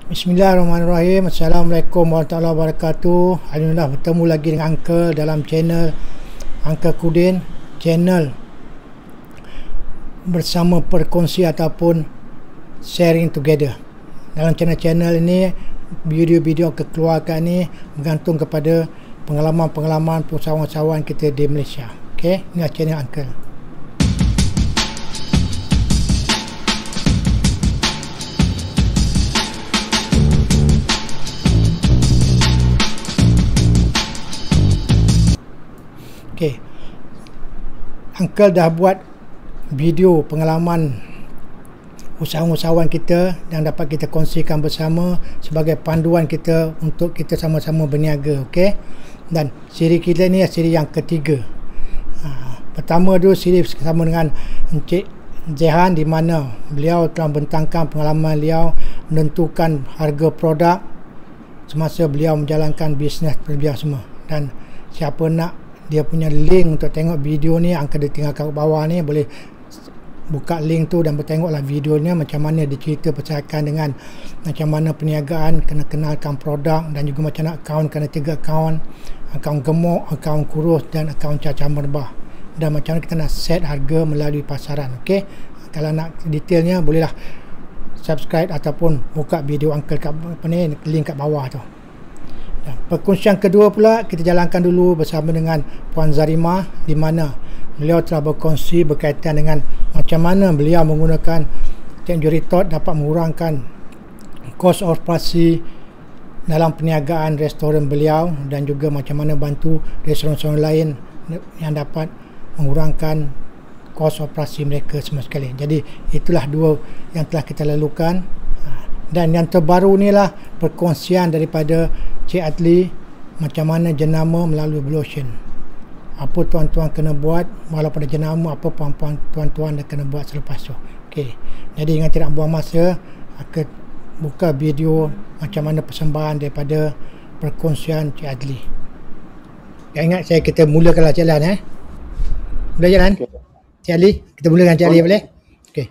Bismillahirrahmanirrahim. Assalamualaikum warahmatullahi wabarakatuh. Alhamdulillah bertemu lagi dengan Uncle dalam channel Uncle Kudin, channel bersama perkongsi ataupun sharing together. Dalam channel ini, video-video kekeluargaan ni bergantung kepada pengalaman-pengalaman usahawan-usahawan kita di Malaysia. Okey, ini channel Uncle. Okey, Uncle dah buat video pengalaman usahawan-usahawan kita yang dapat kita kongsikan bersama sebagai panduan kita untuk kita sama-sama berniaga. Okey, dan siri kita ni siri yang ketiga. Pertama dulu siri bersama dengan Encik Zehan, di mana beliau telah membentangkan pengalaman beliau menentukan harga produk semasa beliau menjalankan bisnes beliau semua. Dan siapa nak dia punya link untuk tengok video ni, Uncle dia tinggalkan kat bawah ni, boleh buka link tu dan bertengoklah videonya macam mana dia cerita percakapan dengan macam mana perniagaan, kena kenalkan produk, dan juga macam nak akaun, kena 3 akaun, akaun gemuk, akaun kurus dan akaun cacah merbah, dan macam mana kita nak set harga melalui pasaran. Okey, kalau nak detailnya bolehlah subscribe ataupun buka video Uncle kat link kat bawah tu. Perkongsian kedua pula kita jalankan dulu bersama dengan Puan Zarimah, di mana beliau telah berkongsi berkaitan dengan macam mana beliau menggunakan teknologi RETOD dapat mengurangkan kos operasi dalam perniagaan restoran beliau, dan juga macam mana bantu restoran-restoran lain yang dapat mengurangkan kos operasi mereka semua sekali. Jadi itulah dua yang telah kita lalukan. Dan yang terbaru ni lah perkongsian daripada Cik Adli, macam mana jenama melalui Blue Ocean. Apa tuan-tuan kena buat walaupun ada jenama, apa puan-puan tuan-tuan dah kena buat selepas tu. Okey, jadi dengan tidak buang masa, aku buka video macam mana persembahan daripada perkongsian Cik Adli. Ingat saya, kita mulakanlah jalan. Boleh jalan? Okay. Cik Adli, kita mulakan Cik Adli, boleh? Okey.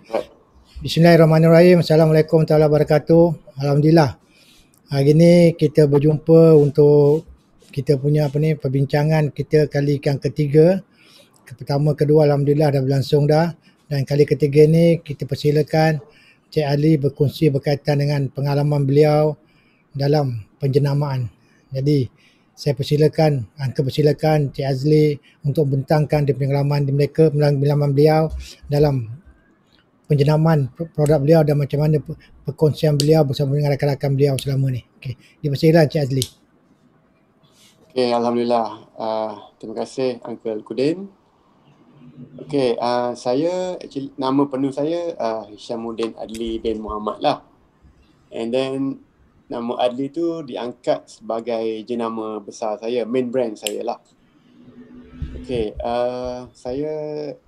Bismillahirrahmanirrahim. Assalamualaikum warahmatullahi wabarakatuh. Alhamdulillah, hari ni kita berjumpa untuk kita punya perbincangan kita kali yang ketiga. Pertama, kedua alhamdulillah dah berlangsung dah, dan kali ketiga ni kita persilakan Cik Ali berkongsi berkaitan dengan pengalaman beliau dalam penjenamaan. Jadi saya persilakan, persilakan Cik Azli untuk bentangkan pengalaman beliau dalam penjenamaan produk beliau dan macam mana perkongsian beliau bersama dengan rakan-rakan beliau selama ni. Okey, dipersilakan Cik Azli. Okey, alhamdulillah. Terima kasih Uncle Kudin. Okey, saya actually nama penuh saya Hishamuddin Adli bin Muhammad lah. And then nama Adli tu diangkat sebagai jenama besar saya, main brand saya lah. Okey, saya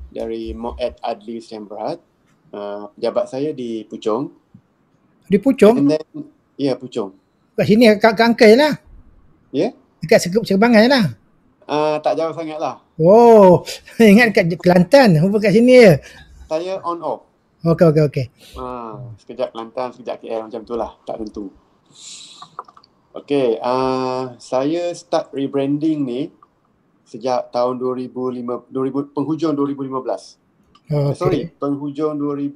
dari Mu'ad Adli Sdn Bhd. Pejabat saya di Puchong. Di Puchong? And then, ya, Puchong. Kat sini kat Angkai lah. Ya? Yeah? Dekat Serembangan lah. Tak jauh sangat lah. Oh, ingat kat Kelantan, rupa kat sini je. Saya on off. Okey. Sekejap Kelantan, sekejap KL, macam tu lah, tak tentu. Okey, saya start rebranding ni sejak tahun penghujung 2015. Okay. Penghujung 2015.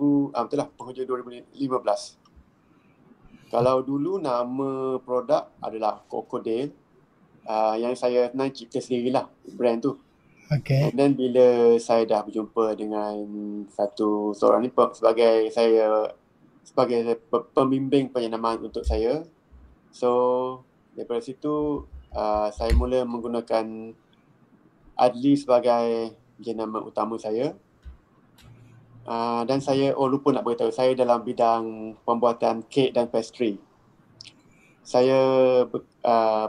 Kalau dulu nama produk adalah Crocodile, yang saya cipta sendirilah brand tu. Okay. And then bila saya dah berjumpa dengan seorang ni sebagai pembimbing penjenamaan untuk saya. So daripada situ saya mula menggunakan Adli sebagai jenama utama saya. Dan saya, lupa nak beritahu, saya dalam bidang pembuatan kek dan pastry. Saya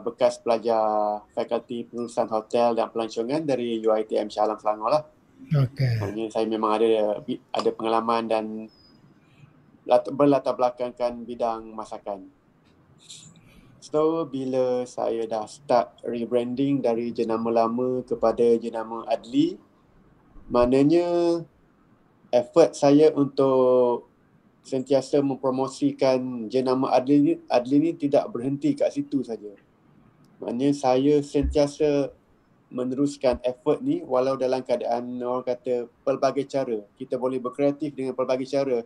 bekas pelajar Fakulti Penerusan Hotel dan Pelancongan dari UiTM Shah Alam Selangor lah. Okay. Saya memang ada pengalaman dan berlatar belakangkan bidang masakan. So bila saya dah start rebranding dari jenama lama kepada jenama Adli, maknanya effort saya untuk sentiasa mempromosikan jenama Adli ni tidak berhenti kat situ saja. Maknanya saya sentiasa meneruskan effort ni walau dalam keadaan orang kata pelbagai cara. Kita boleh berkreatif dengan pelbagai cara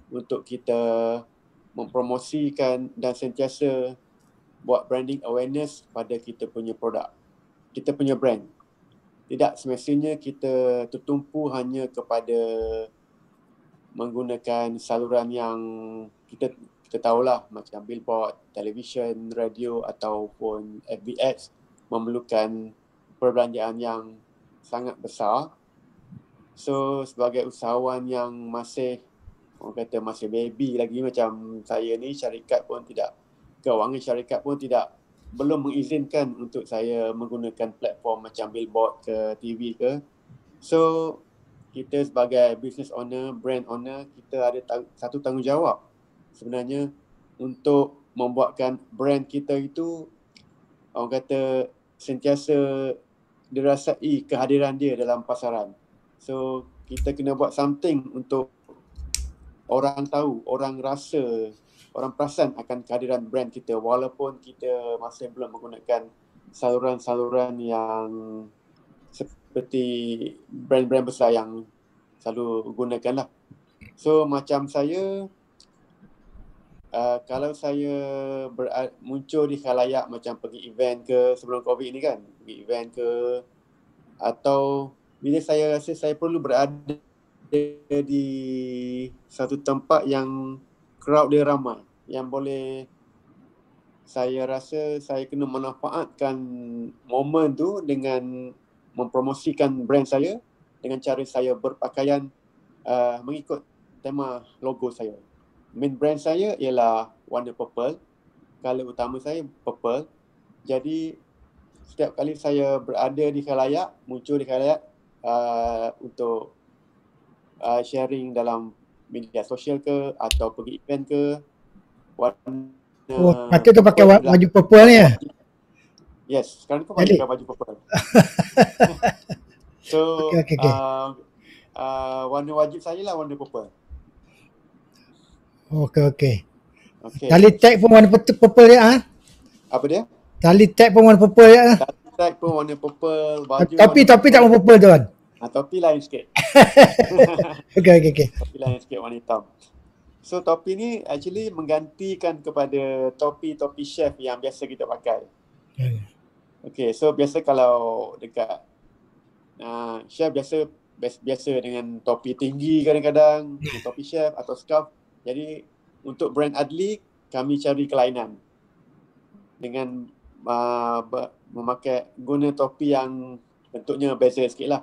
untuk kita mempromosikan dan sentiasa buat branding awareness pada kita punya produk, kita punya brand. Tidak semestinya kita tertumpu hanya kepada menggunakan saluran yang kita tahulah macam billboard, televisyen, radio ataupun FB Ads memerlukan perbelanjaan yang sangat besar. So sebagai usahawan yang masih orang kata masih baby lagi macam saya ni, kewangan syarikat pun belum mengizinkan untuk saya menggunakan platform macam billboard ke TV ke. So kita sebagai business owner, brand owner, kita ada satu tanggungjawab sebenarnya untuk membuatkan brand kita itu orang kata sentiasa dirasai kehadiran dia dalam pasaran. So kita kena buat something untuk orang tahu, orang rasa, orang perasan akan kehadiran brand kita walaupun kita masih belum menggunakan saluran-saluran yang seperti brand-brand besar yang selalu gunakan lah. So macam saya, kalau saya muncul di khalayak macam pergi event ke sebelum COVID ni kan, pergi event ke, atau bila saya rasa saya perlu berada di satu tempat yang crowd dia ramai, yang boleh saya rasa saya kena manfaatkan momen tu dengan mempromosikan brand saya dengan cara saya berpakaian mengikut tema logo saya. Main brand saya ialah warna purple, color utama saya purple. Jadi setiap kali saya berada di khalayak, muncul di khalayak untuk sharing dalam media sosial ke atau pergi event ke, warna patut tu pakai baju purple ni ya? Yes, sekarang kau pakai baju purple. So, okay. warna wajib saya lah warna purple. Okay. Tali tag pun warna purple ya? Ha? Apa dia? Tali tag pun warna purple ya? Tali tag pun warna purple. Baju topi tak warna purple tuan? Topi lain sikit. Okay. Topi lain sikit warna hitam. So topi ni actually menggantikan kepada topi-topi chef yang biasa kita pakai. Okay, so biasa kalau dekat chef biasa dengan topi tinggi kadang-kadang, topi chef atau scarf. Jadi untuk brand Adli, kami cari kelainan dengan guna topi yang bentuknya beza sikit lah.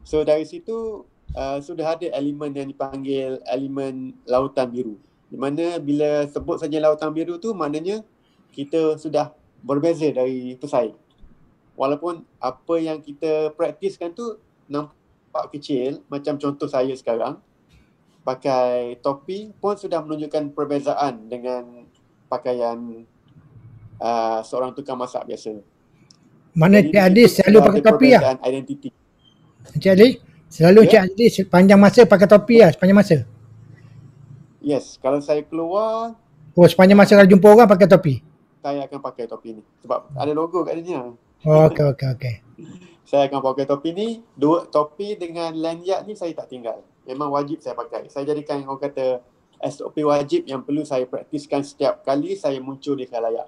So dari situ sudah ada elemen yang dipanggil elemen lautan biru. Di mana bila sebut saja lautan biru tu maknanya kita sudah berbeza dari pesaing. Walaupun apa yang kita praktiskan tu nampak kecil, macam contoh saya sekarang pakai topi pun sudah menunjukkan perbezaan dengan pakaian seorang tukang masak biasa. Mana Cik Adli selalu pakai topi lah? Identiti. Cik Adli selalu Cik Adli sepanjang masa pakai topi lah, sepanjang masa? Yes, kalau saya keluar, sepanjang masa kalau jumpa orang pakai topi? Saya akan pakai topi ni sebab ada logo kat dia. Okay. Saya akan pakai topi ni. Dua topi dengan lanyard ni saya tak tinggal. Memang wajib saya pakai. Saya jadikan orang kata SOP wajib yang perlu saya praktiskan setiap kali saya muncul di khalayak.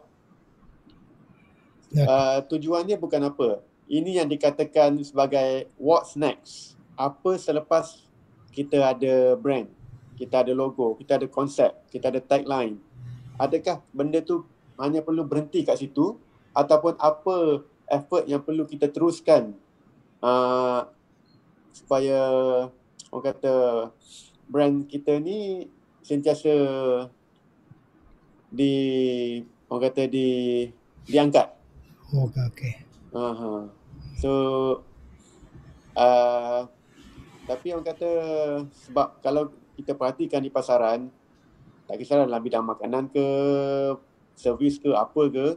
Tujuannya bukan apa. Ini yang dikatakan sebagai what's next. Apa selepas kita ada brand, kita ada logo, kita ada konsep, kita ada tagline. Adakah benda tu hanya perlu berhenti kat situ ataupun apa effort yang perlu kita teruskan supaya orang kata brand kita ni sentiasa diangkat. Okay. So tapi orang kata sebab kalau kita perhatikan di pasaran, tak kisahlah dalam bidang makanan ke, servis ke, apa ke,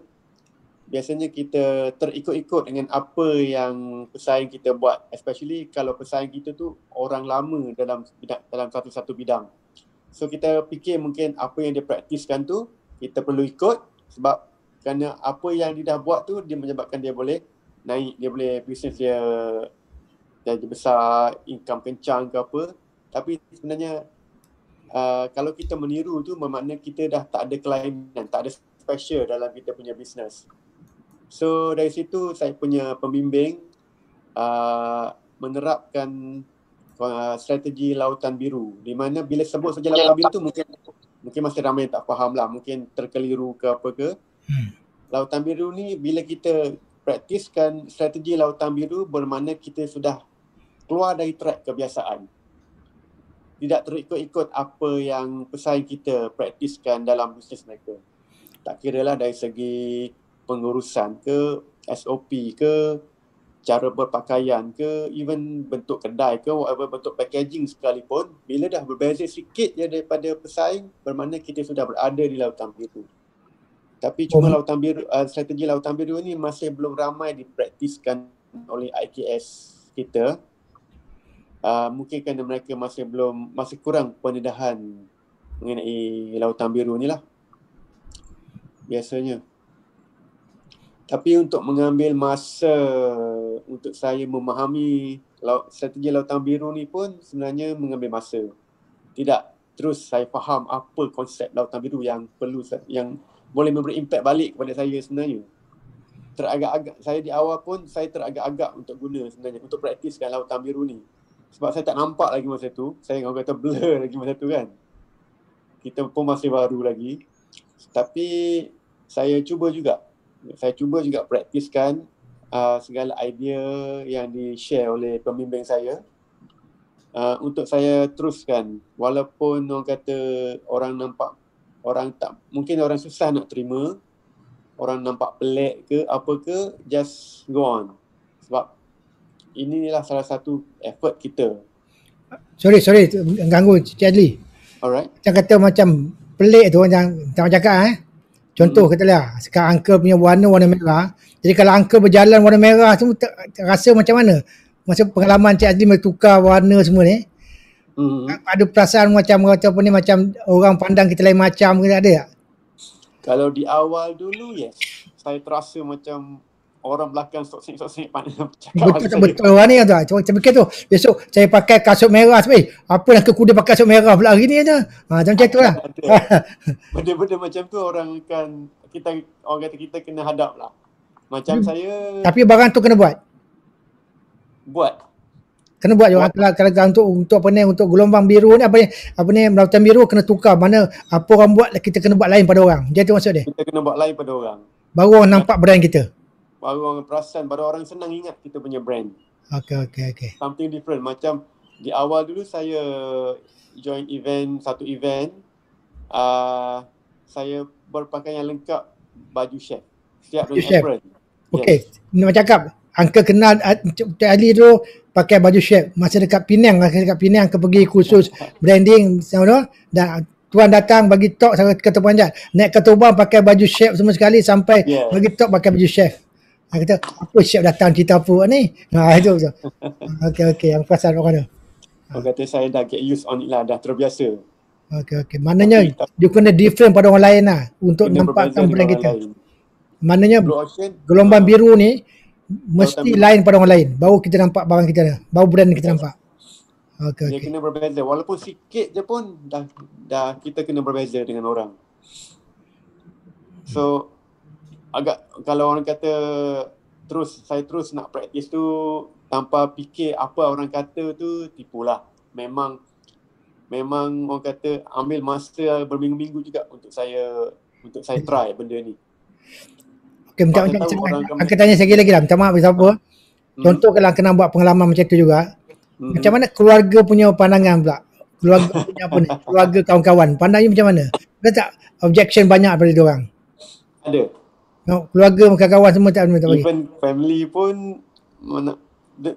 biasanya kita terikut-ikut dengan apa yang pesaing kita buat, especially kalau pesaing kita tu orang lama dalam satu-satu bidang. So kita fikir mungkin apa yang dia praktiskan tu kita perlu ikut, sebab kerana apa yang dia dah buat tu dia menyebabkan dia boleh naik, dia boleh bisnes dia jadi besar, income kencang ke apa. Tapi sebenarnya kalau kita meniru tu bermakna kita dah tak ada kelainan, tak ada special dalam kita punya bisnes. So dari situ saya punya pembimbing menerapkan strategi lautan biru, di mana bila sebut saja lautan biru tu mungkin masih ramai yang tak faham lah, mungkin terkeliru ke apa ke. Lautan biru ni bila kita praktiskan strategi lautan biru bermakna kita sudah keluar dari track kebiasaan. Tidak terikut-ikut apa yang pesaing kita praktiskan dalam bisnes mereka. Tak kira lah dari segi pengurusan ke, SOP ke, cara berpakaian ke, even bentuk kedai ke, whatever bentuk packaging sekalipun, bila dah berbeza sikit je daripada pesaing, bermakna kita sudah berada di lautan biru. Tapi cuma lautan biru, strategi lautan biru ni masih belum ramai dipraktiskan oleh IKS kita. Mungkin kerana mereka masih kurang pendedahan mengenai lautan biru ni lah biasanya. Tapi untuk mengambil masa untuk saya memahami strategi lautan biru ni pun sebenarnya mengambil masa. Tidak terus saya faham apa konsep lautan biru yang yang boleh memberi impak balik kepada saya sebenarnya. Teragak-agak, saya di awal pun saya teragak-agak untuk guna sebenarnya, untuk praktiskan lautan biru ni. Sebab saya tak nampak lagi masa tu. Saya orang kata blur lagi masa tu kan. Kita pun masih baru lagi. Tapi saya cuba juga praktiskan segala idea yang di-share oleh pembimbing saya untuk saya teruskan. Walaupun orang kata mungkin orang susah nak terima, orang nampak pelik ke apa ke, just go on. Sebab inilah salah satu effort kita. Sorry, ganggu Cik Adli. Alright. Macam kata macam pelik tu, macam cakap contoh katalah sekarang uncle punya warna merah. Jadi kalau uncle berjalan warna merah tu rasa macam mana? Masa pengalaman Cik Adli bertukar warna semua ni. Ada perasaan macam orang pandang kita lain macam ke, ada tak? Kalau di awal dulu, yes. Saya terasa macam orang belakang sok-sik pandang cakap betul ni tu. Saya fikir tu besok saya pakai kasut merah sebab apa nak ke kuda pakai kasut merah pula hari ni aja. Macam tu lah. Benda-benda macam tu orang kata kita kena hadap lah. Macam saya. Tapi barang tu kena buat. Kena buat juga kalau untuk apa ni, untuk gelombang biru ni apa ni lautan biru kena tukar, mana apa orang buat kita kena buat lain pada orang. Jadi tu maksud dia. Kita kena buat lain pada orang. Baru orang nampak brand kita. Baru orang perasan, baru orang senang ingat kita punya brand. Okay. Something different. Macam di awal dulu saya join satu event, saya berpakaian lengkap baju chef. Siap dengan apron. Okay. Yes. Macam cakap, Uncle kenal Cik Ali tu pakai baju chef. Masa dekat Penang ke pergi khusus branding dan tuan datang bagi talk sama kata panjat. Naik ke Toba pakai baju chef semua sekali sampai bagi talk pakai baju chef. Dia kata, apa chef datang cerita apa ni? Itu. Okay. Yang perasan orang tu. Orang kata saya dah get used on it lah, dah terbiasa. Okay. Maknanya dia kena different pada orang lain lah untuk nampakkan brand kita. Maknanya gelombang biru ni mesti lain pada orang lain. Baru kita nampak barang kita dah. Baru brand kita nampak. Okay. Dia kena berbeza. Walaupun sikit je pun dah kita kena berbeza dengan orang. So agak kalau orang kata saya terus nak praktis tu tanpa fikir apa orang kata tu, tipulah. Memang orang kata ambil masa berminggu-minggu juga untuk saya try benda ni. Okay, macam aku tanya sekali lagi lah, minta maaf siapa. Contoh kalau kena buat pengalaman macam tu juga. Macam mana keluarga punya pandangan pula? Keluarga punya apa ni? Keluarga kawan-kawan pandangnya macam mana? Ada tak objection banyak daripada dia orang? Ada. Keluarga kawan-kawan semua tak bagi. Even family pun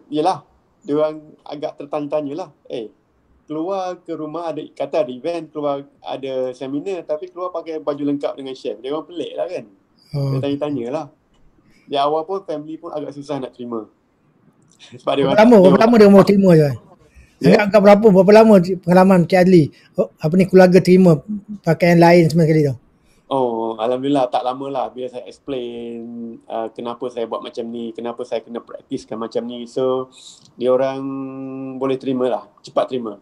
yelah, dia orang agak tertanya-tanya lah. Keluar ke rumah ada event, keluar ada seminar, tapi keluar pakai baju lengkap dengan chef. Dia orang pelik lah kan. Dia tanya-tanya lah. Di awal pun family pun agak susah nak terima. Sebab dia pertama dia mau terima je. Ya. Agak berapa lama pengalaman Cik Adli keluarga terima pakaian lain semua sekali tu? Oh, Alhamdulillah tak lama lah bila saya explain kenapa saya buat macam ni, kenapa saya kena praktiskan macam ni. So, dia orang boleh terima lah, cepat terima.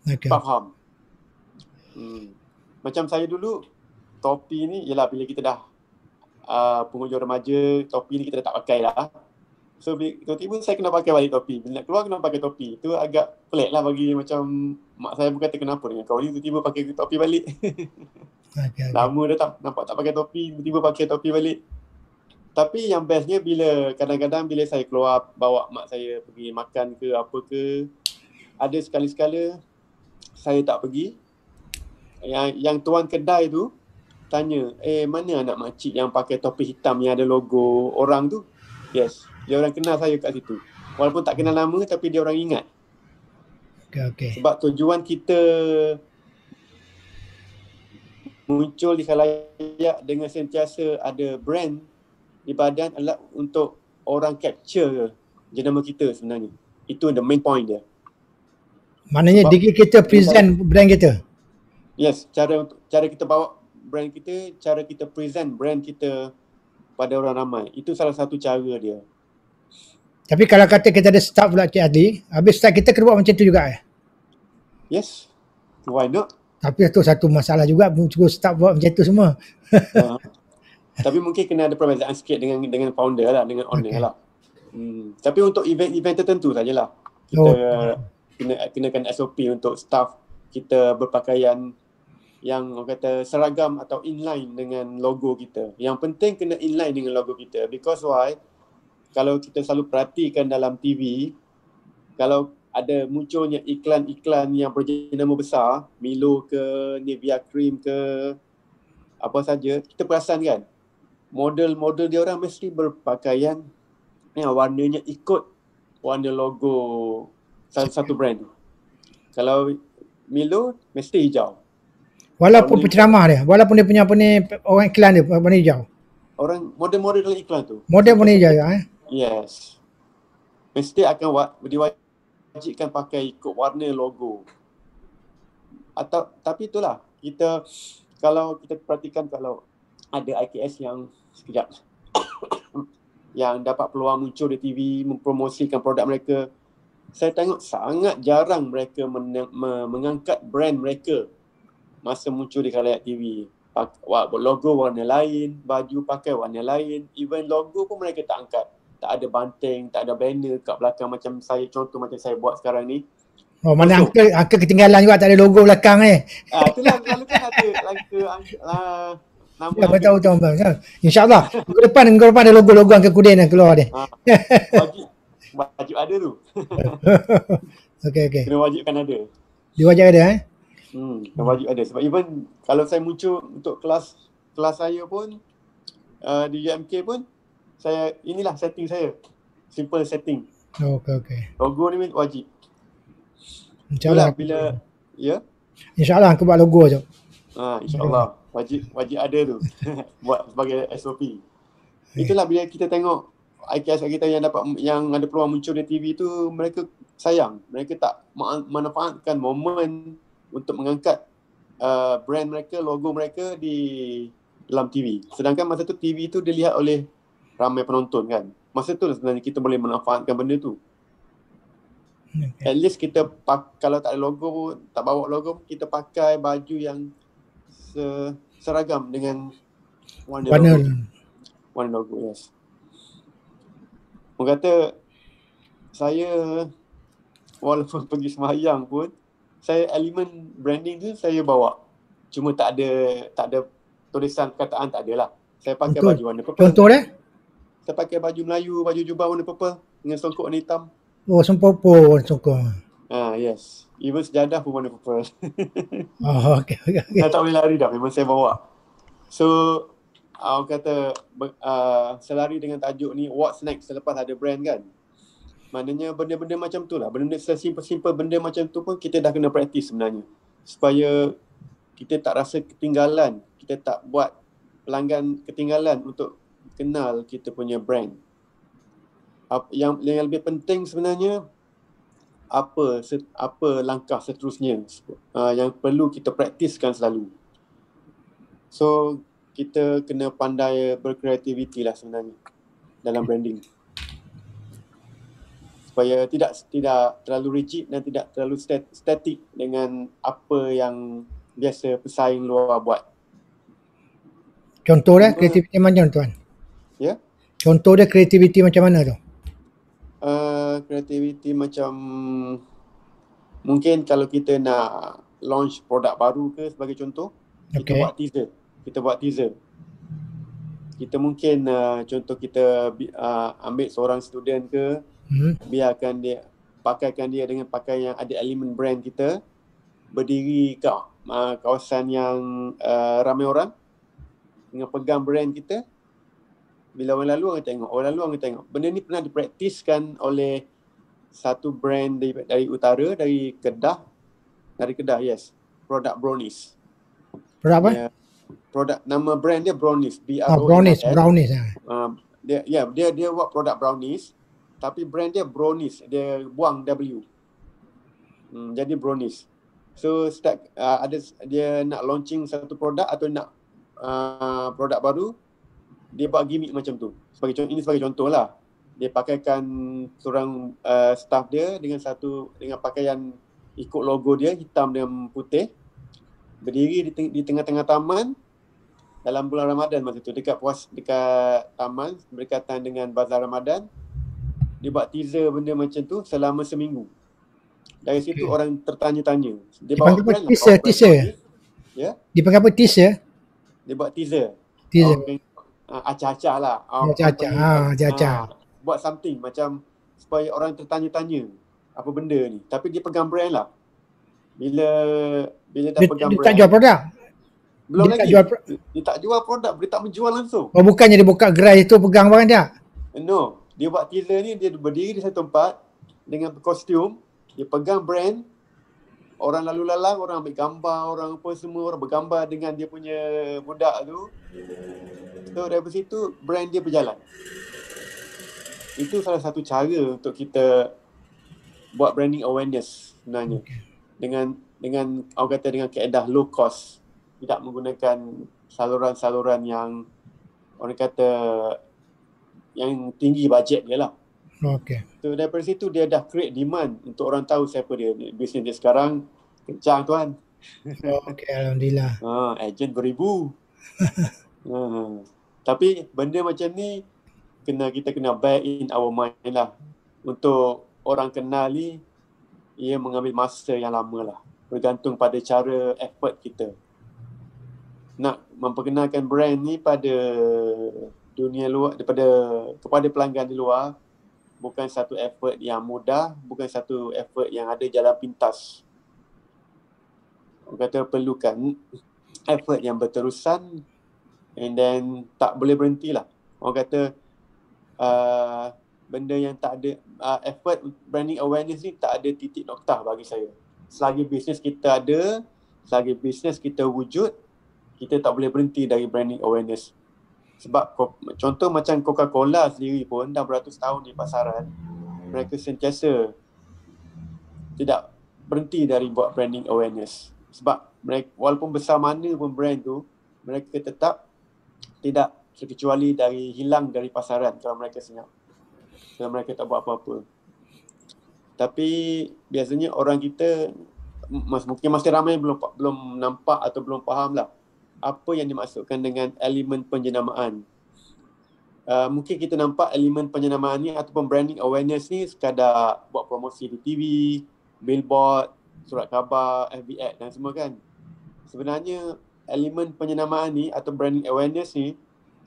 Okay. Cepat faham. Macam saya dulu, topi ni ialah bila kita dah penghujung remaja, topi ni kita dah tak pakai lah. So, tiba-tiba saya kena pakai balik topi. Bila nak keluar kena pakai topi. Itu agak pelik lah bagi macam mak saya pun kata kenapa dengan kau ni tiba-tiba pakai topi balik. Okay. Lama dah tak pakai topi, tiba-tiba pakai topi balik. Tapi yang bestnya bila kadang-kadang bila saya keluar bawa mak saya pergi makan ke apa ke, ada sekali-sekala saya tak pergi. Yang tuan kedai tu tanya, mana anak makcik yang pakai topi hitam yang ada logo orang tu? Yes, dia orang kenal saya kat situ. Walaupun tak kenal nama tapi dia orang ingat. Okay. Sebab tujuan kita muncul di khalayak dengan sentiasa ada brand di badan adalah untuk orang capture jenama kita sebenarnya. Itu the main point dia. Maknanya diri kita present brand kita. Yes, cara kita bawa brand kita, cara kita present brand kita pada orang ramai. Itu salah satu cara dia. Tapi kalau kata kita ada staff pula Cik Adli, habis staff kita kena buat macam tu juga Yes. Why not? Tapi itu satu masalah juga, suruh staff buat macam tu semua. Tapi mungkin kena ada perbezaan sikit dengan founder lah, dengan owner lah. Tapi untuk event tertentu sajalah. Kita kenakan SOP untuk staff kita berpakaian yang orang kata seragam atau inline dengan logo kita. Yang penting kena inline dengan logo kita. Because why? Kalau kita selalu perhatikan dalam TV, kalau ada munculnya iklan-iklan yang berjenama besar, Milo ke, Nivea Cream ke, apa saja, kita perasan kan, model-model dia orang mesti berpakaian yang warnanya ikut warna logo satu brand. Kalau Milo, mesti hijau. Walaupun penceramah dia, walaupun dia punya orang iklan dia warna hijau. Orang model-model dalam iklan tu. Model warna hijau ya? Yes. Mesti akan diwajibkan pakai ikut warna logo. Tapi itulah, kalau kita perhatikan kalau ada IKS yang sekejap yang dapat peluang muncul di TV mempromosikan produk mereka, saya tengok sangat jarang mereka mengangkat brand mereka masa muncul di khalayak TV. Logo warna lain, baju pakai warna lain, even logo pun mereka tak angkat. Tak ada banting, tak ada banner kat belakang macam contoh macam saya buat sekarang ni. Oh, mana angka ketinggalan juga, tak ada logo belakang ni. Itulah selalu kan ada nama. Ya, betul. InsyaAllah minggu depan ada logo angka Kudin yang keluar dia. Wajib ada tu. Okay. Kena wajibkan ada. Diwajib ada kena wajib ada. Sebab even kalau saya muncul untuk kelas saya pun di UMK pun, inilah setting saya. Simple setting. Okay. Logo ni wajib. InsyaAllah. Bila InsyaAllah aku buat logo je. InsyaAllah. Wajib ada tu. Buat sebagai SOP. Itulah bila kita tengok IKS kita yang ada peluang muncul di TV tu, mereka sayang. Mereka tak manfaatkan momen untuk mengangkat brand mereka, logo mereka di dalam TV. Sedangkan masa tu TV tu dilihat oleh ramai penonton kan. Masa tu sebenarnya kita boleh manfaatkan benda tu. At least kita kalau tak ada logo, tak bawa logo, kita pakai baju yang seragam dengan warna logo. Yes. Orang kata saya walaupun pergi sembahyang pun, saya elemen branding tu saya bawa. Cuma tak ada tulisan perkataan, tak ada lah. Saya pakai baju warna purple. Contoh dia? Saya pakai baju Melayu, baju jubah warna purple dengan songkok warna hitam. Oh, songkok. Yes. Even sejadah pun warna purple. Okay. Saya tak boleh lari dah, memang saya bawa. So, orang kata saya lari dengan tajuk ni, what's next selepas ada brand kan. Maknanya benda-benda macam tu lah. Benda-benda simple benda macam tu pun kita dah kena praktis sebenarnya. Supaya kita tak rasa ketinggalan. Kita tak buat pelanggan ketinggalan untuk kenal kita punya brand. Yang lebih penting sebenarnya, apa langkah seterusnya yang perlu kita praktiskan selalu. So kita kena pandai berkreativiti lah sebenarnya dalam branding, supaya tidak terlalu rigid dan tidak terlalu statik dengan apa yang biasa pesaing luar buat. Contoh dia kreativiti macam mana tuan? Ya, Contoh dia kreativiti macam mana tu? kreativiti macam mungkin kalau kita nak launch produk baru ke sebagai contoh, kita buat teaser. Kita mungkin contoh kita ambil seorang student ke, biarkan dia pakaikan dia dengan pakaian yang ada elemen brand kita, berdiri kat kawasan yang ramai orang dengan pegang brand kita. Bila orang lalu orang tengok. Benda ni pernah dipraktiskan oleh satu brand dari utara, dari Kedah, yes, produk Brownies. Produk apa? Produk, nama brand dia Brownies, Brownies. Dia buat produk Brownies, tapi brand dia Brownies, dia buang W. Jadi Brownies. So dia nak launching satu produk atau nak produk baru, dia buat gimmick macam tu. Ini sebagai contoh lah. Dia pakaikan seorang staff dia dengan pakaian ikut logo dia, hitam dan putih, berdiri di tengah-tengah taman dalam bulan Ramadan masa tu, dekat taman berdekatan dengan Bazar Ramadan. Dia buat teaser benda macam tu selama seminggu. Dari situ orang tertanya-tanya. Dia bawa brand teaser. Ya? Dia pakai apa teaser? Dia buat teaser. Acah-acah lah. Acah-acah. Buat something macam supaya orang tertanya-tanya apa benda ni. Tapi dia pegang brand lah. Bila dah pegang brand. Dia tak jual produk? Belum lagi. Dia tak jual produk. Dia tak menjual langsung. Oh, bukannya dia buka gerai tu pegang barang dia? No. Dia buat teaser ni, dia berdiri di satu tempat dengan kostum. Dia pegang brand. Orang lalu lalang, orang ambil gambar, orang apa semua, orang bergambar dengan dia punya budak tu. So dari situ brand dia berjalan. Itu salah satu cara untuk kita buat branding awareness sebenarnya. Dengan orang kata dengan kaedah low cost. Tidak menggunakan saluran-saluran yang orang kata yang tinggi bajet dia lah. So daripada situ dia dah create demand untuk orang tahu siapa dia. Bisnes dia sekarang kencang tuan. Alhamdulillah. Ejen beribu. Tapi benda macam ni kita kena bear in our mind lah. Untuk orang kenal ni, ia mengambil masa yang lama lah. Bergantung pada cara effort kita. Nak memperkenalkan brand ni pada dunia luar, kepada pelanggan di luar, bukan satu effort yang mudah, bukan satu effort yang ada jalan pintas. Orang kata perlukan effort yang berterusan, and then tak boleh berhenti lah. Orang kata benda yang tak ada effort branding awareness ni tak ada titik noktah bagi saya. Selagi bisnes kita ada, selagi bisnes kita wujud, kita tak boleh berhenti dari branding awareness. Sebab contoh macam Coca-Cola sendiri pun dah beratus tahun di pasaran, mereka sentiasa tidak berhenti dari buat branding awareness. Sebab mereka, walaupun besar mana pun brand tu, mereka tetap tidak terkecuali dari hilang dari pasaran kalau mereka senyap. Kalau mereka tak buat apa-apa. Tapi biasanya orang kita mungkin masih ramai belum nampak atau belum faham lah apa yang dimaksudkan dengan elemen penjenamaan. Mungkin kita nampak elemen penjenamaan ni ataupun branding awareness ni sekadar buat promosi di TV, billboard, surat khabar, FB ad dan semua kan. Sebenarnya elemen penjenamaan ni atau branding awareness ni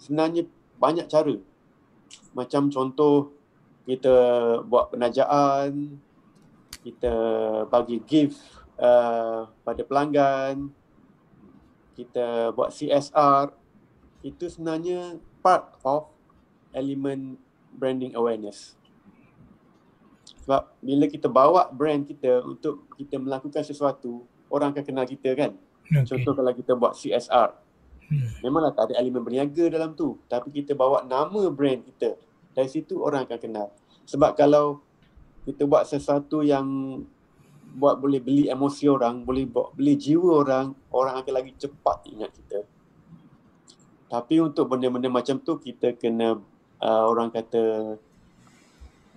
sebenarnya banyak cara. Macam contoh kita buat penajaan, kita bagi gift pada pelanggan, kita buat CSR, itu sebenarnya part of elemen branding awareness. Sebab bila kita bawa brand kita untuk kita melakukan sesuatu, orang akan kenal kita kan. Contoh kalau kita buat CSR, memanglah tak ada elemen berniaga dalam tu, tapi kita bawa nama brand kita, dari situ orang akan kenal. Sebab kalau kita buat sesuatu yang boleh beli emosi orang, boleh beli jiwa orang akan lagi cepat ingat kita. Tapi untuk benda-benda macam tu kita kena orang kata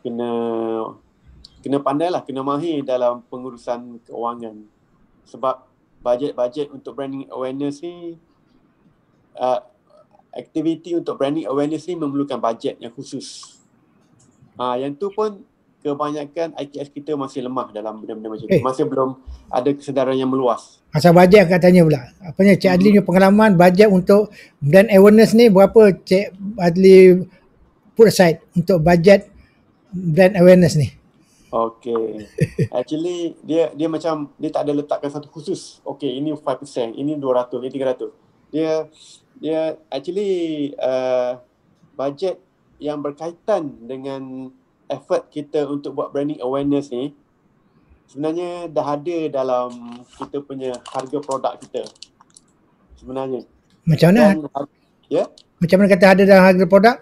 kena pandai lah, kena mahir dalam pengurusan keuangan. Sebab bajet untuk branding awareness ni, aktiviti untuk branding awareness ni memerlukan bajet yang khusus. Yang tu pun kebanyakan IKS kita masih lemah dalam benda-benda macam tu. Masih belum ada kesedaran yang meluas. Asal bajet aku tanya pula. Apanya Cik Adli punya pengalaman bajet untuk brand awareness ni berapa Cik Adli put aside untuk bajet brand awareness ni? Okay. Actually dia macam dia tak ada letakkan satu khusus. Okay, ini 5%, ini 200, ini 300. Dia actually bajet yang berkaitan dengan effort kita untuk buat branding awareness ni sebenarnya dah ada dalam kita punya harga produk kita sebenarnya. Macam mana? Macam mana kata ada dalam harga produk?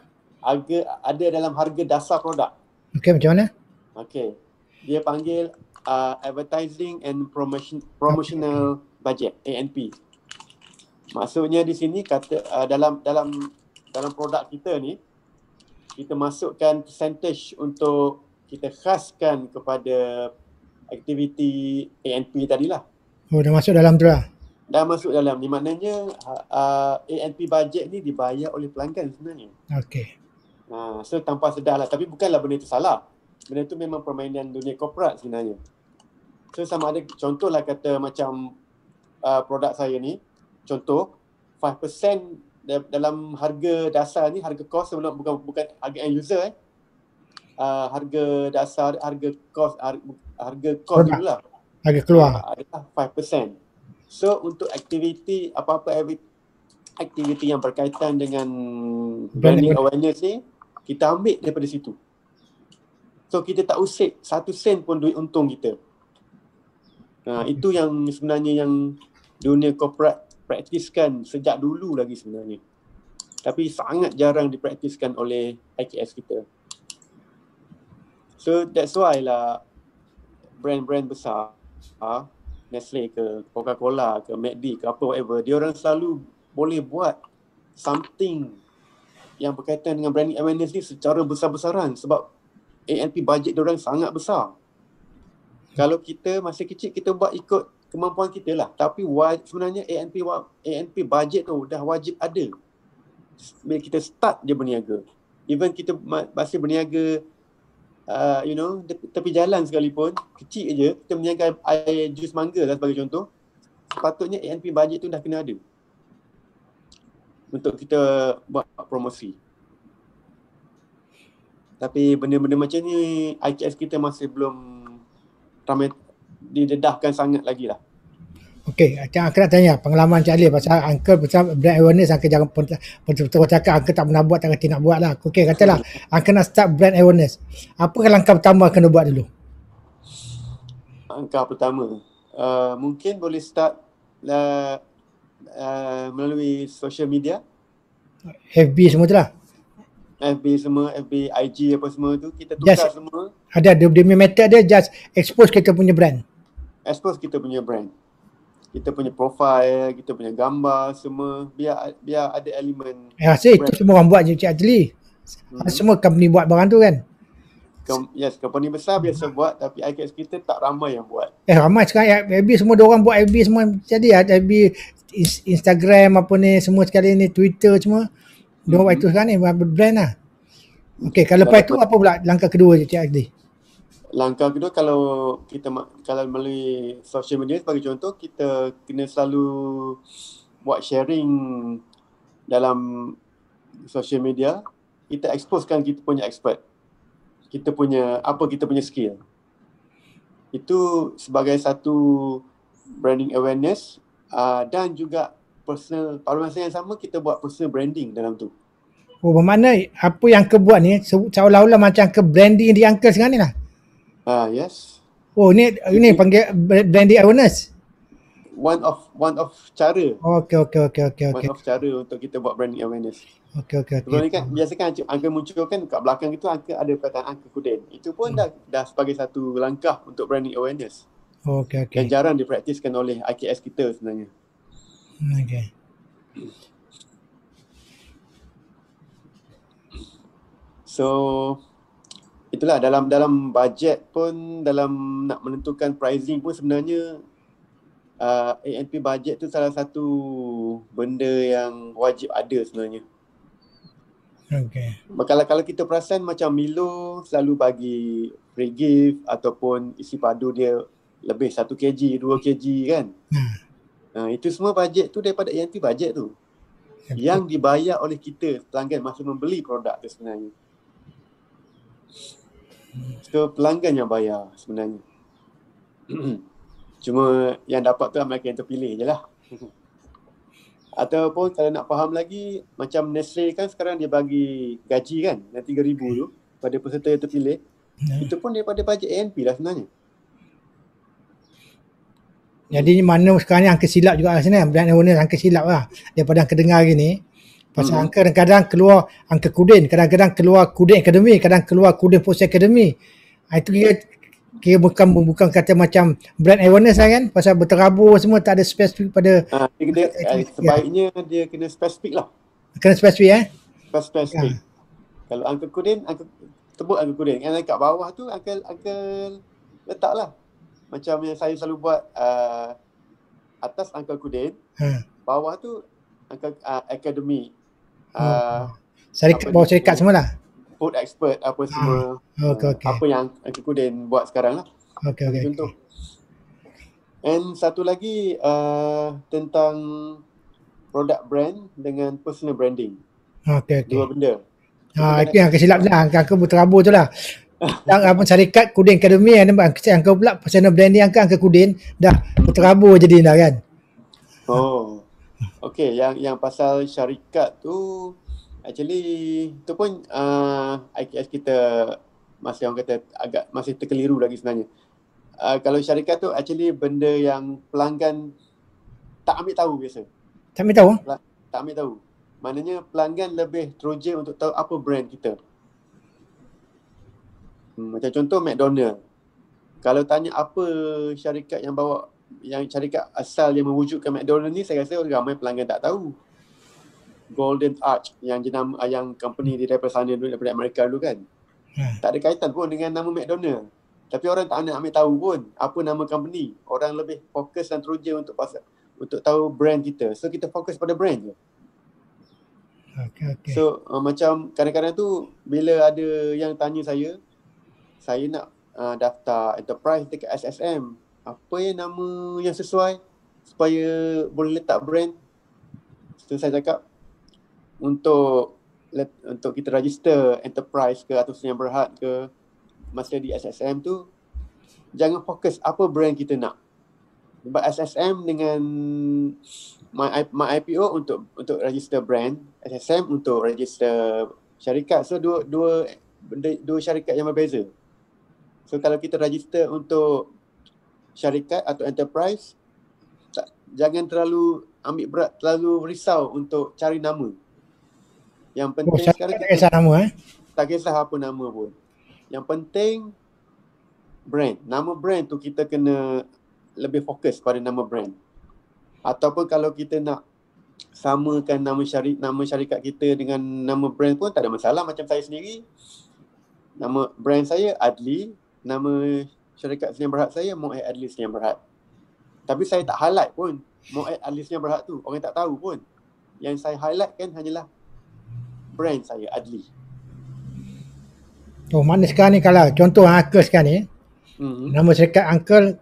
Ada dalam harga dasar produk. Okey, macam mana? Okey. Dia panggil advertising and promotional budget, ANP. Maksudnya di sini kata dalam produk kita ni kita masukkan percentage untuk kita khaskan kepada aktiviti ANP tadilah. Oh, dah masuk dalam tu lah. Dah masuk dalam. Di maknanya ANP budget ni dibayar oleh pelanggan sebenarnya. Okey. So tanpa sedar lah. Tapi bukanlah benda itu salah. Benda itu memang permainan dunia korporat sebenarnya. So sama ada contohlah kata macam produk saya ni. Contoh 5% dalam harga dasar ni, harga kos sebelum bukan harga end user harga dasar, harga kos dululah. Harga keluar. Adalah 5%. So untuk aktiviti apa-apa aktiviti yang berkaitan dengan branding awareness ni kita ambil daripada situ. So kita tak usik 1 sen pun duit untung kita. Itu yang sebenarnya yang dunia korporat praktiskan sejak dulu lagi sebenarnya. Tapi sangat jarang dipraktiskan oleh IKS kita. So that's why lah brand-brand besar, Nestle ke, Coca-Cola ke, McD ke, apa whatever, dia orang selalu boleh buat something yang berkaitan dengan branding awareness ni secara besar-besaran sebab ANP budget dia orang sangat besar. Kalau kita masih kecil kita buat ikut kemampuan kita lah. Tapi sebenarnya ANP budget tu dah wajib ada. Bila kita start je berniaga. Even kita masih berniaga tepi jalan sekalipun, kecil je, kita berniaga air jus mangga lah sebagai contoh. Sepatutnya ANP budget tu dah kena ada. Untuk kita buat promosi. Tapi benda-benda macam ni IKS kita masih belum ramai didedahkan sangat lagi lah. Okey, aku nak tanya pengalaman Cik Ali pasal Uncle pasal brand awareness. Uncle jangan betul-betul cakap Uncle tak pernah buat, tak kerti nak buat lah. Okey, katalah Uncle nak start brand awareness. Apa langkah pertama kena buat dulu? Langkah pertama, mungkin boleh start melalui social media. FB semua tu lah. FB semua, FB, IG apa semua tu kita tukar just, semua. Ada dia punya method dia just expose kita punya brand. Expose kita punya brand. Kita punya profile, kita punya gambar semua biar ada elemen. Itu semua orang buat je Cik Adli. Semua company buat barang tu kan. Yes, company besar biasa buat tapi IKS kita tak ramai yang buat. Ramai sekarang FB semua dia orang buat FB semua. Jadi FB, Instagram apa ni semua sekali ni, Twitter semua. Dia buat itu sekarang ni brand lah. Okey, kalau lepas tu apa pula langkah kedua je Cik Adli? Langkah kedua kalau melalui social media sebagai contoh, kita kena selalu buat sharing dalam social media. Kita exposekan kita punya expert. Kita punya skill. Itu sebagai satu branding awareness dan juga personal, pada masa yang sama kita buat personal branding dalam tu. Oh, bermakna apa yang Uncle buat ni seolah-olah macam ke branding di Uncle sekarang ni lah. Yes. Oh, ni panggil branding awareness. one of cara. Okey. One of cara untuk kita buat branding awareness. Okey. Sebelum ni kan biasa kan angka muncul kan kat belakang itu angka ada perkataan angka kuden. Itu pun dah sebagai satu langkah untuk branding awareness. Okey. Yang jarang dipraktiskan oleh IKS kita sebenarnya. Okey. So itulah dalam bajet pun, dalam nak menentukan pricing pun sebenarnya A&P bajet tu salah satu benda yang wajib ada sebenarnya. Okey. Kalau kita perasan macam Milo selalu bagi free gift ataupun isi padu dia lebih 1 kg, 2 kg kan. Itu semua bajet tu daripada A&P bajet tu. Yang dibayar oleh kita pelanggan masa membeli produk tu sebenarnya. So pelanggan yang bayar sebenarnya. Cuma yang dapat tu mereka yang terpilih je lah. Ataupun kalau nak faham lagi, macam Nestle kan sekarang dia bagi gaji kan, yang 3,000 tu pada peserta yang terpilih. Itu pun daripada bajet A&P lah sebenarnya. Jadi mana sekarang ni angka silap juga lah sebenarnya. Brand awareness angka silap lah daripada angka dengar gini. Pasal angka kadang-kadang keluar angka kuden, kadang-kadang keluar kuden akademi, kadang keluar kuden post akademi. Itu kira bukan kata macam brand awareness lah kan, pasal berterabur semua tak ada spesifik pada sebaiknya dia kena spesifik lah. Kena spesifik Spesifik. Kalau angka kuden, sebut angka kuden. Yang kat bawah tu angka letak lah. Macam yang saya selalu buat, atas angka kuden, bawah tu angka akademi. Syarikat, bawah syarikat semua lah. Food expert apa semua. Apa yang angka kuden buat sekarang lah. Contoh. And satu lagi tentang product brand dengan personal branding. Dua benda. Itu yang kesilap lah. Angka berterabur tu lah. Yang syarikat kuden akademi, angka pula personal branding angka kuden dah berterabur jadi dah kan. Okay, yang pasal syarikat tu actually tu pun IKS kita masih orang kata masih terkeliru lagi sebenarnya. Kalau syarikat tu actually benda yang pelanggan tak ambil tahu biasa. Tak ambil tahu? Tak ambil tahu. Maknanya pelanggan lebih teruja untuk tahu apa brand kita. Macam contoh McDonald. Kalau tanya apa syarikat yang bawa, yang syarikat asal yang mewujudkan McDonald ni, saya rasa ramai pelanggan tak tahu. Golden Arch yang jenama yang company di daripada sana dulu, daripada Amerika dulu kan. Tak ada kaitan pun dengan nama McDonald. Tapi orang tak nak ambil tahu pun apa nama company. Orang lebih fokus dan teruja untuk tahu brand kita. So kita fokus pada brand je. Okay. So macam kadang-kadang tu bila ada yang tanya saya nak daftar enterprise dekat SSM, apa yang nama yang sesuai supaya boleh letak brand. So saya cakap untuk kita register enterprise ke atau Senyum Berhad ke masa di SSM tu, jangan fokus apa brand kita nak. Sebab SSM dengan My IPO untuk register brand, SSM untuk register syarikat. So dua syarikat yang berbeza. So kalau kita register untuk syarikat atau enterprise, jangan terlalu ambil berat, terlalu risau untuk cari nama. Yang penting sekarang tak kisah nama tak kisah apa nama pun. Yang penting brand. Nama brand tu kita kena lebih fokus pada nama brand. Ataupun kalau kita nak samakan nama syarikat kita dengan nama brand pun tak ada masalah. Macam saya sendiri, nama brand saya Adli, nama syarikat Senyum Berhad saya Mu'aid Adli Senyum Berhad. Tapi saya tak highlight pun Mu'aid Adli Senyum Berhad tu, orang tak tahu pun. Yang saya highlight kan hanyalah brand saya Adli. Mana sekarang ni kalau contoh Uncle sekarang ni, nama syarikat Uncle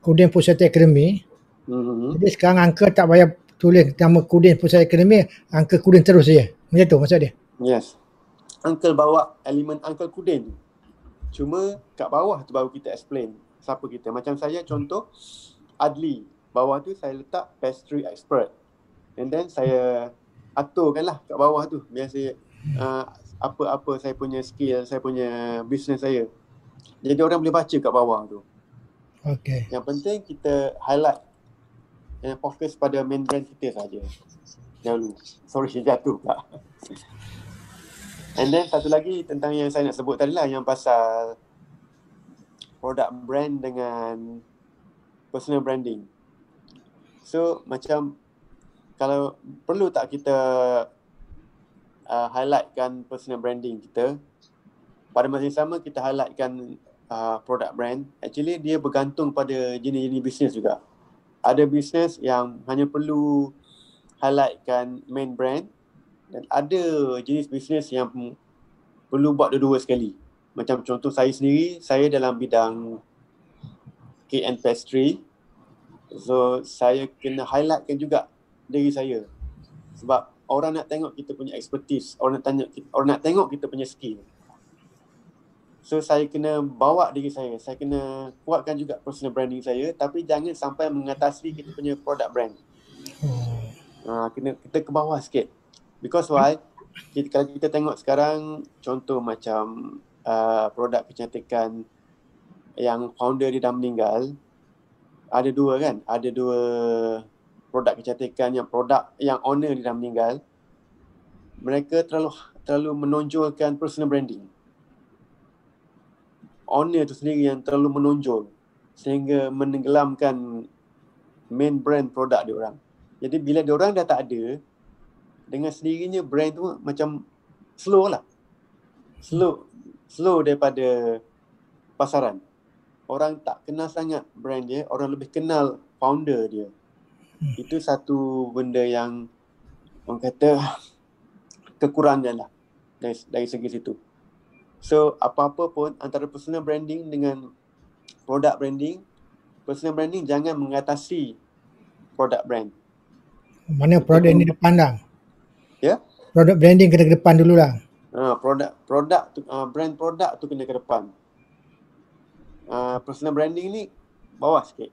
Kuden Pusat Akademi. Jadi sekarang Uncle tak payah tulis nama Kuden Pusat Akademi, Uncle Kuden terus saja. Macam tu maksud dia? Yes. Uncle bawa elemen Uncle Kuden. Cuma kat bawah tu baru kita explain siapa kita. Macam saya contoh Adli. Bawah tu saya letak pastry expert. And then saya aturkanlah kat bawah tu. Biasa apa-apa saya punya skill, saya punya business saya. Jadi orang boleh baca kat bawah tu. Okay. Yang penting kita highlight fokus pada main brand kita saja. Dahulu. Sorry, jatuh pula. And then satu lagi tentang yang saya nak sebut tadi lah, yang pasal product brand dengan personal branding. So macam kalau perlu tak kita highlightkan personal branding kita, pada masa yang sama kita highlightkan product brand. Actually dia bergantung pada jenis-jenis bisnes juga. Ada bisnes yang hanya perlu highlightkan main brand, dan ada jenis bisnes yang perlu buat dua-dua sekali. Macam contoh saya sendiri, saya dalam bidang cake and pastry. So saya kena highlightkan juga diri saya. Sebab orang nak tengok kita punya expertise, orang nak tengok kita punya skill. So saya kena bawa diri saya kena kuatkan juga personal branding saya, tapi jangan sampai mengatasi kita punya product brand. Kita ke bawah sikit. Because why? Kalau kita tengok sekarang, contoh macam produk kecantikan yang founder dia dah meninggal, ada dua kan? Ada dua produk kecantikan yang owner dia dah meninggal. Mereka terlalu menonjolkan personal branding. Owner tu sendiri yang terlalu menonjol sehingga menenggelamkan main brand produk dia orang. Jadi bila dia orang dah tak ada, dengan sendirinya brand tu macam slow lah. Slow daripada pasaran. Orang tak kenal sangat brand dia, orang lebih kenal founder dia. Itu satu benda yang orang kata kekurangan lah dari segi situ. So apa-apa pun antara personal branding dengan product branding, personal branding jangan mengatasi product brand. Mana produk ni depan dah? Ya? Product branding kena ke depan dululah. Produk tu, brand produk tu kena ke depan. Personal branding ni bawah sikit.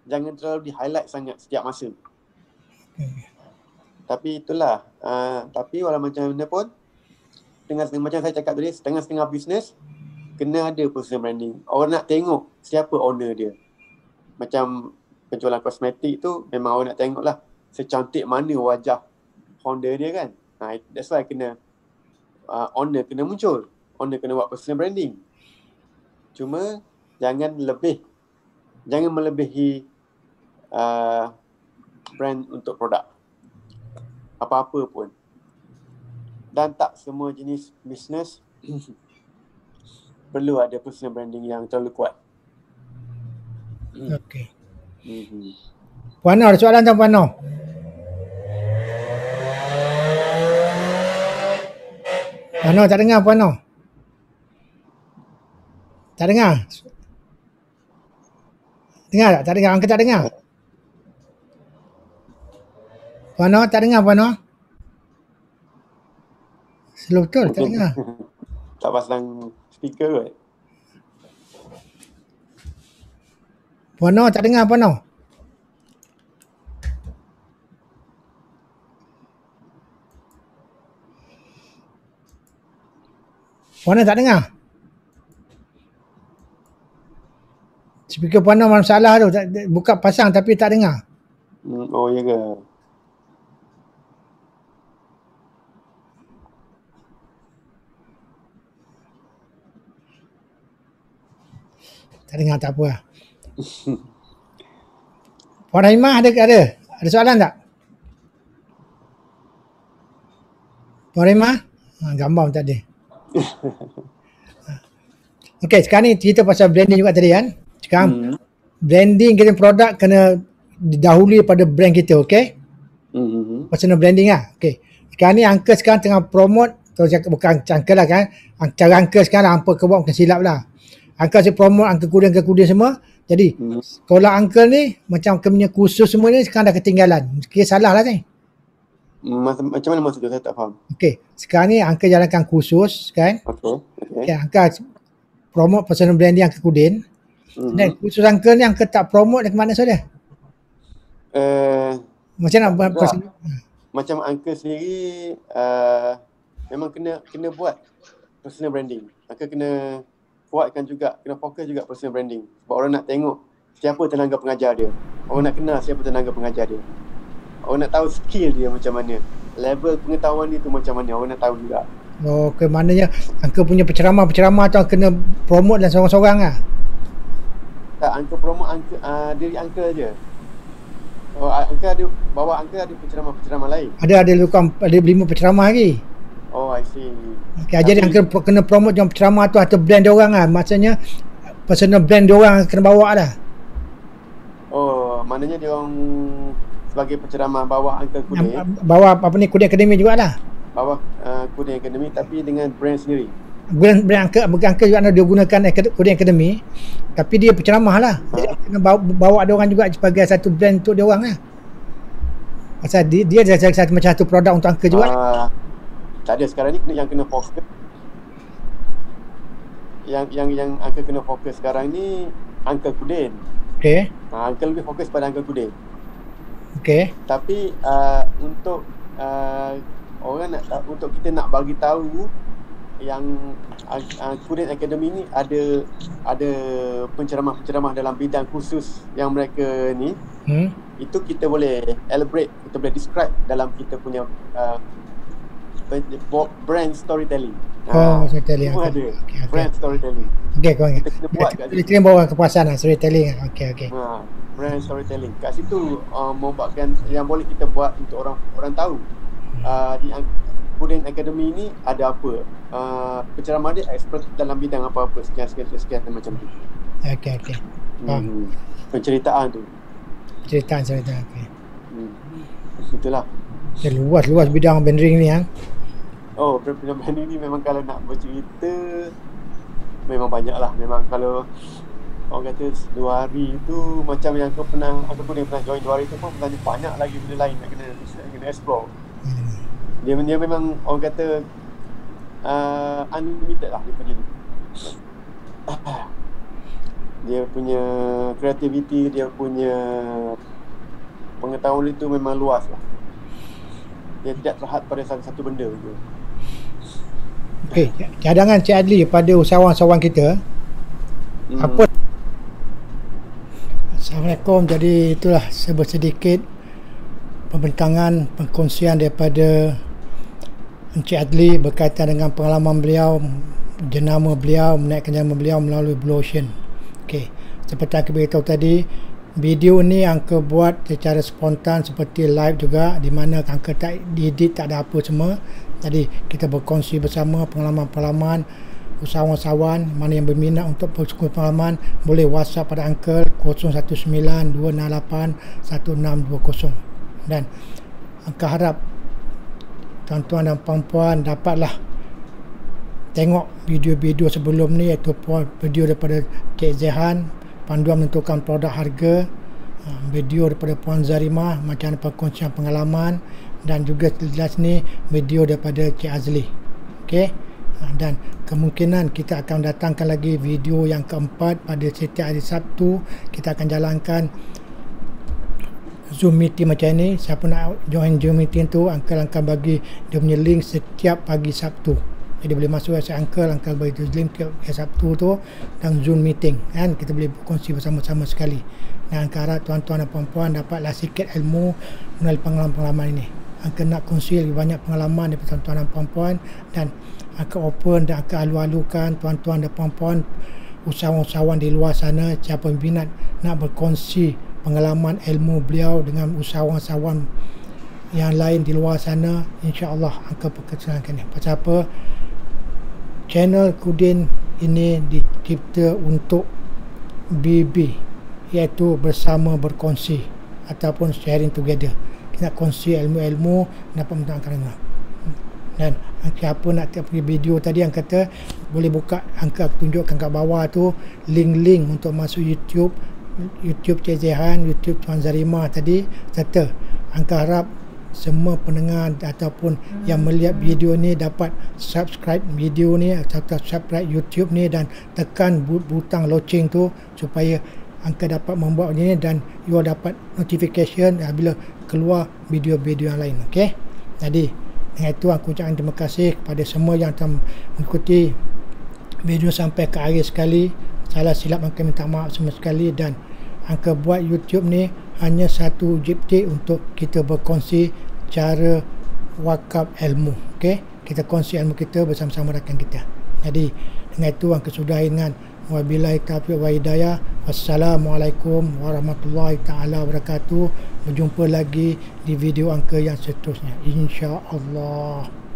Jangan terlalu di-highlight sangat setiap masa. Tapi itulah. Tapi walau macam mana pun, setengah-setengah, macam saya cakap tadi, setengah-setengah bisnes kena ada personal branding. Orang nak tengok siapa owner dia. Macam penjualan kosmetik tu, memang orang nak tengok lah secantik mana wajah founder dia kan. That's why kena owner kena muncul. Owner kena buat personal branding. Cuma jangan melebihi brand untuk produk. Apa-apa pun. Dan tak semua jenis bisnes perlu ada personal branding yang terlalu kuat. Okey. Puan Noh, ada soalan tak Puan Noh? Puan Noh, tak dengar Puan Noh? Tak dengar? Dengar tak? Tak dengar? Angka tak dengar? Puan Noh, tak dengar Puan Noh? Slow betul, tak dengar. Tak pasang speaker kot. Puan Noh, tak dengar Puan Noh? Puan Noh tak dengar? Speaker Puan Noh masalah tu. Buka pasang tapi tak dengar. Oh ya ke? Tak dengar tak apa lah. Puan Rahimah ada soalan tak? Puan Rahimah? Gambar tak ada. Okey, sekarang ni cerita pasal branding juga tadi kan. Sekarang branding kita produk kena didahului pada brand kita, okey? Personal branding lah. Okey. Sekarang ni Uncle sekarang tengah promote, bukan Uncle lah kan. Cara Uncle sekarang hampa ke buat bukan silap lah. Uncle saya promote Uncle Kudin semua. Jadi sekolah Uncle ni macam punya kursus semua ni sekarang dah ketinggalan. Kira salah lah ni. Macam mana maksud tu? Saya tak faham. Okey, sekarang ni Uncle jalankan kursus kan. Okay. Uncle promote personal branding Uncle Kudin. Dan kursus Uncle ni Uncle tak promote ke mana saja? Macam mana? Macam Uncle sendiri memang kena buat personal branding. Uncle kena kuatkan juga, kena fokus juga personal branding. Sebab orang nak tengok siapa tenaga pengajar dia. Orang nak kenal siapa tenaga pengajar dia. Orang nak tahu skill dia macam mana. Level pengetahuan dia tu macam mana. Orang nak tahu juga. Okey, maknanya Uncle punya penceramah tu kena promote dan seorang-seorang lah. Tak, Uncle promote diri Uncle je. Uncle ada penceramah lain. Ada 5 penceramah lagi. Oh, I see. Okay, jadi Uncle kena promote yang penceramah tu atau brand dia orang lah. Maksudnya personal brand dia orang kena bawa dah. Oh, maknanya dia orang sebagai penceramah bawah Uncle Kudin. Bawah Kudin Academy jugalah. Bawah Kudin Academy tapi dengan brand sendiri. Brand Uncle juga dia gunakan Kudin Academy, tapi dia penceramah lah. Jadi kena bawa dia orang juga sebagai satu brand untuk dia orang lah. Pasal dia macam satu produk untuk Uncle juga. Tak ada, sekarang ni yang kena fokus. Yang Uncle kena fokus sekarang ni Uncle Kudin. Okey. Uncle lebih fokus pada Uncle Kudin. Okey. Tapi untuk orang untuk kita nak bagi tahu yang Kudin Academy ni ada penceramah-penceramah dalam bidang khusus yang mereka ni, itu kita boleh elaborate, kita boleh describe dalam kita punya brand storytelling. Storytelling. Okay. Brand storytelling. Okey, kau ingat. Kita kena buat kat situ. Kita bawa kepuasan lah storytelling. Okey. Brand storytelling. Kat situ membuatkan yang boleh kita buat untuk orang tahu. Di Kudin Academy ni ada apa, penceramah dia expert dalam bidang apa-apa, sekian macam tu. Okey. Penceritaan tu. Ceritaan. Okey. Itulah. Luas bidang band-ring ni kan. Oh, bidang band-ring ni memang kalau nak bercerita memang banyak lah. Memang kalau orang kata 2 hari tu macam yang aku pernah join 2 hari tu pun banyak lagi benda lain nak kena explore. Dia memang orang kata unlimited lah dia punya ni. Dia punya kreativiti, dia punya pengetahuan itu memang luas lah. Dia tidak terhad pada satu benda je. Okey, cadangan Cik Adli pada usahawan-usahawan kita. Apa? Assalamualaikum. Jadi itulah sedikit pembincangan, perkongsian daripada Encik Adli berkaitan dengan pengalaman beliau, jenama beliau, menaikkan jenama beliau melalui Blue Ocean. Okey, seperti yang aku beritahu tadi, video ni Uncle buat secara spontan seperti live juga, di mana Uncle tak diedit, tak ada apa semua. Jadi kita berkongsi bersama pengalaman-pengalaman usahawan-usahawan mana yang berminat untuk berkongsi pengalaman, boleh WhatsApp pada Uncle 0192681620. Dan Uncle harap tuan-tuan dan puan-puan dapatlah tengok video-video sebelum ni, iaitu video daripada Cik Zehan, panduan menentukan produk harga, video daripada Puan Zarimah macam mana perkongsian pengalaman, dan juga jelas ni video daripada Cik Azli. Okey, dan kemungkinan kita akan datangkan lagi video yang keempat pada setiap hari Sabtu. Kita akan jalankan Zoom meeting macam ni. Siapa nak join Zoom meeting tu, Uncle akan bagi dia punya link setiap pagi Sabtu. Jadi boleh masuk website Uncle bagi link setiap pagi Sabtu tu, dan Zoom meeting kan, kita boleh berkongsi bersama-sama sekali. Dan Uncle harap tuan-tuan dan puan-puan dapatlah sikit ilmu melalui pengalaman-pengalaman ini. Uncle nak kongsi lebih banyak pengalaman daripada tuan-tuan dan puan-puan, dan Uncle open dan Uncle alu-alukan tuan-tuan dan puan-puan, usahawan-usahawan di luar sana, siapa yang minat nak berkongsi pengalaman ilmu beliau dengan usahawan-usahawan yang lain di luar sana, insya-Allah Uncle perkenalkan ni. Pasal apa? Channel Kudin ini dicipta untuk BB, iaitu bersama berkongsi ataupun sharing together. Kita nak kongsi ilmu-ilmu, dapat menentangkan. Dan siapa nak pergi video tadi yang kata boleh buka, Uncle tunjukkan kat bawah tu link-link untuk masuk YouTube Cik Zehan, YouTube Tuan Zarimah tadi, serta Uncle harap semua pendengar ataupun yang melihat video ni dapat subscribe video ni atau subscribe YouTube ni, dan tekan butang loceng tu supaya Uncle dapat membuat ni dan you dapat notification bila keluar video-video yang lain. Okey, jadi dengan itu aku ucapkan terima kasih kepada semua yang telah mengikuti video sampai ke akhir sekali. Salah silap Uncle minta maaf semua sekali, dan Uncle buat YouTube ni hanya satu objektif untuk kita berkongsi cara wakaf ilmu. Okey, kita kongsi ilmu kita bersama-sama rakan kita. Jadi dengan itu Uncle sudah dengan wabillahi taufiq wa hidayah. Wassalamualaikum warahmatullahi taala wabarakatuh. Berjumpa lagi di video Uncle yang seterusnya, insya-Allah.